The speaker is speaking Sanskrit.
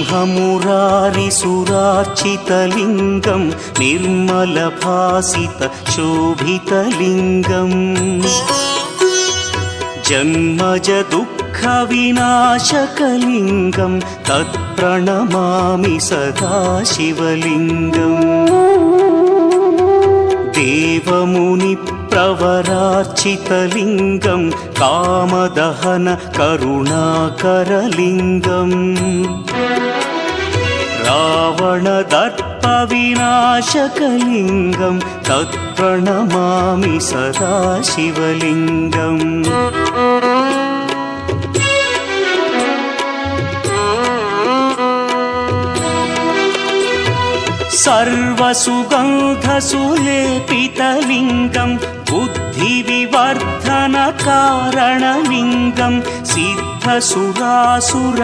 ब्रह्ममुरारिसुरार्चितलिङ्गं निर्मलभासितशोभितलिङ्गम् जन्मजदुःखविनाशकलिङ्गं तत्प्रणमामि सदा शिवलिङ्गम् देवमुनिप्रवरार्चितलिङ्गं कामदहन करुणाकरलिङ्गम् रावणदर्पविनाशकलिङ्गं तत्प्रणमामि सदा शिवलिङ्गम् सर्वसुगन्धसुलेपितलिङ्गं बुद्धिविवर्धनकारणलिङ्गं सिद्धसुरासुर